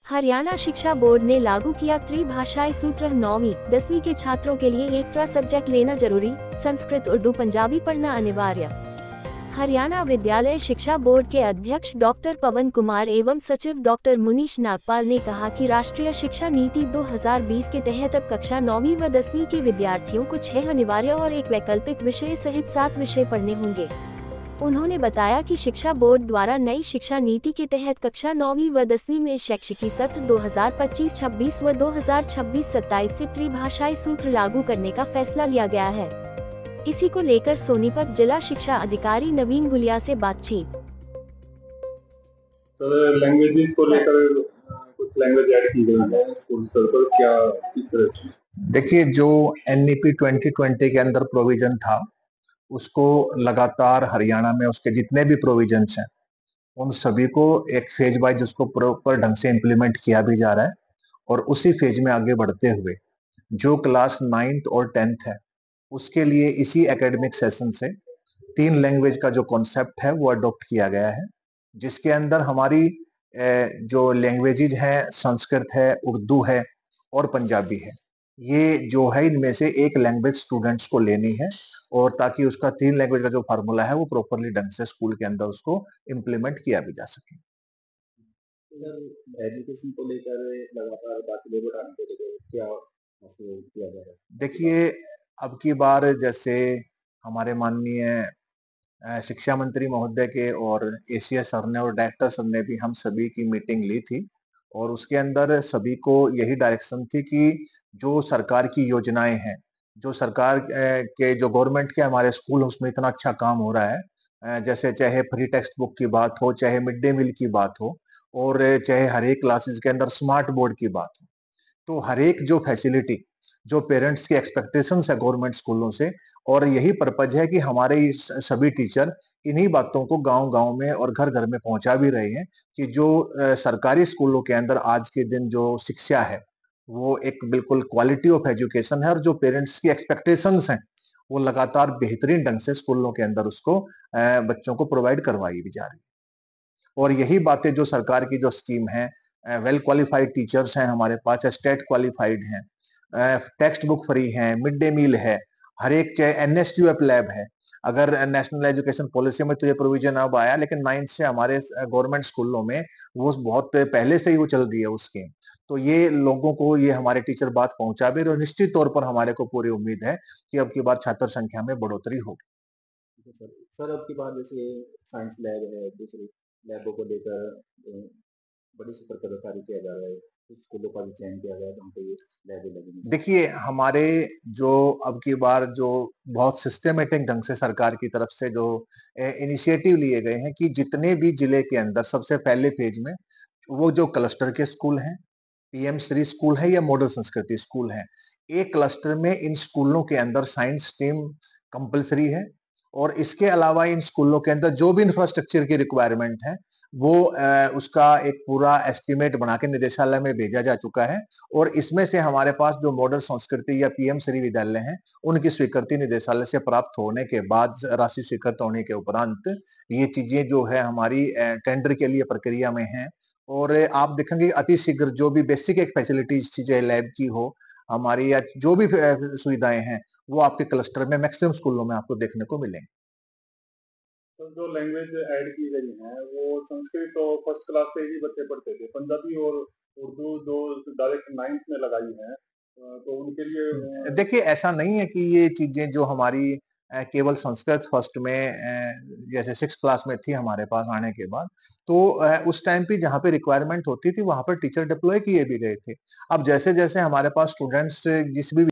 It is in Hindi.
हरियाणा शिक्षा बोर्ड ने लागू किया त्रिभाषाई सूत्र। 9वीं 10वीं के छात्रों के लिए एक सब्जेक्ट लेना जरूरी, संस्कृत उर्दू पंजाबी पढ़ना अनिवार्य। हरियाणा विद्यालय शिक्षा बोर्ड के अध्यक्ष डॉक्टर पवन कुमार एवं सचिव डॉक्टर मुनीश नागपाल ने कहा कि राष्ट्रीय शिक्षा नीति 2020 के तहत अब कक्षा 9वीं व 10वीं के विद्यार्थियों को 6 अनिवार्य और एक वैकल्पिक विषय सहित 7 विषय पढ़ने होंगे। उन्होंने बताया कि शिक्षा बोर्ड द्वारा नई शिक्षा नीति के तहत कक्षा 9वीं व 10वीं में शैक्षिकी सत्र 2025-26 व 2026-27 से त्रिभाषाई सूत्र लागू करने का फैसला लिया गया है। इसी को लेकर सोनीपत जिला शिक्षा अधिकारी नवीन गुलिया से बातचीत। सर, लैंग्वेजेस को लेकर कुछ लैंग्वेज ऐड की गई है स्कूल स्तर पर, क्या किस तरह से? देखिए, जो एनईपी 2020 के अंदर प्रोविजन था, उसको लगातार हरियाणा में उसके जितने भी प्रोविजंस हैं, उन सभी को एक फेज वाइज उसको प्रॉपर ढंग से इम्प्लीमेंट किया भी जा रहा है। और उसी फेज में आगे बढ़ते हुए जो क्लास 9th और 10th है, उसके लिए इसी एकेडमिक सेशन से 3 लैंग्वेज का जो कॉन्सेप्ट है वो अडॉप्ट किया गया है, जिसके अंदर हमारी जो लैंग्वेजेज हैं, संस्कृत है, उर्दू है और पंजाबी है। ये जो है, इनमें से एक लैंग्वेज स्टूडेंट्स को लेनी है, और ताकि उसका 3 लैंग्वेज का जो फार्मूला है वो प्रॉपरली ढंग से स्कूल के अंदर उसको इम्प्लीमेंट किया भी जा सके। एजुकेशन को लेकर लगातार दाखिले बढ़ाने के लिए क्या किया जा रहा है? देखिए, अब की बार जैसे हमारे माननीय शिक्षा मंत्री महोदय के और एसीएस सर ने और डायरेक्टर सर ने भी हम सभी की मीटिंग ली थी, और उसके अंदर सभी को यही डायरेक्शन थी कि जो सरकार की योजनाएं हैं, जो सरकार के जो गवर्नमेंट के हमारे स्कूल, उसमें इतना अच्छा काम हो रहा है, जैसे चाहे फ्री टेक्स्ट बुक की बात हो, चाहे मिड डे मील की बात हो, और चाहे हर एक क्लासेस के अंदर स्मार्ट बोर्ड की बात हो, तो हर एक जो फैसिलिटी, जो पेरेंट्स की एक्सपेक्टेशंस है गवर्नमेंट स्कूलों से, और यही पर्पज है कि हमारे सभी टीचर इन्हीं बातों को गांव-गांव में और घर-घर में पहुंचा भी रहे हैं कि जो सरकारी स्कूलों के अंदर आज के दिन जो शिक्षा है, वो एक बिल्कुल क्वालिटी ऑफ एजुकेशन है, और जो पेरेंट्स की एक्सपेक्टेशंस हैं, वो लगातार बेहतरीन ढंग से स्कूलों के अंदर उसको बच्चों को प्रोवाइड करवाई भी जा रही है। और यही बातें जो सरकार की जो स्कीम है, वेल क्वालिफाइड टीचर्स हैं हमारे पास, स्टेट क्वालिफाइड हैं, टेक्स्ट बुक फ्री है, मिड डे मील है, हर एक चाहे एनएसक्यूएफ लैब है। अगर नेशनल एजुकेशन पॉलिसी में तो ये प्रोविजन अब आया, लेकिन 9th से हमारे गवर्नमेंट स्कूलों में वो बहुत पहले से ही वो चल रही है वो स्कीम। तो ये लोगों को, ये हमारे टीचर बात पहुंचा भी रहे, और निश्चित तौर पर हमारे को पूरी उम्मीद है कि अब की बार छात्र संख्या में बढ़ोतरी होगी। सर, अब की बार जैसे साइंस लैब है, दूसरी लैबों को लेकर बड़ी स्तर पर कार्य किया जा रहा है, स्कूलों का भी चयन किया गया जहाँ पे ये लैबें लगेंगी। देखिए, हमारे जो अब की बार जो बहुत सिस्टमैटिक ढंग से सरकार की तरफ से जो इनिशिएटिव लिए गए हैं कि जितने भी जिले के अंदर सबसे पहले फेज में वो जो क्लस्टर के स्कूल हैं, पीएम श्री स्कूल है या मॉडल संस्कृति स्कूल है, एक क्लस्टर में इन स्कूलों के अंदर साइंस स्ट्रीम कंपलसरी है, और इसके अलावा इन स्कूलों के अंदर जो भी इंफ्रास्ट्रक्चर की रिक्वायरमेंट है, वो उसका एक पूरा एस्टिमेट बना के निदेशालय में भेजा जा चुका है, और इसमें से हमारे पास जो मॉडल संस्कृति या पीएम श्री विद्यालय हैं, उनकी स्वीकृति निदेशालय से प्राप्त होने के बाद, राशि स्वीकृत होने के उपरांत, ये चीजें जो है हमारी टेंडर के लिए प्रक्रिया में है। और आप देखेंगे अति शीघ्र जो भी बेसिक एक फैसिलिटीज चाहे लैब की हो हमारी, या जो भी सुविधाएं हैं, वो आपके क्लस्टर में मैक्सिमम स्कूलों में आपको देखने को मिलेंगे। तो जो लैंग्वेज ऐड की गई है, वो संस्कृत तो फर्स्ट क्लास से ही बच्चे पढ़ते थे, पंजाबी और उर्दू जो डायरेक्ट 9th में लगाई है, तो उनके लिए देखिए, ऐसा नहीं है कि ये चीजें जो हमारी केवल संस्कृत फर्स्ट में जैसे 6th क्लास में थी हमारे पास आने के बाद, तो उस टाइम पे जहाँ पे रिक्वायरमेंट होती थी वहां पर टीचर डिप्लॉय किए भी गए थे। अब जैसे जैसे हमारे पास स्टूडेंट्स जिस भी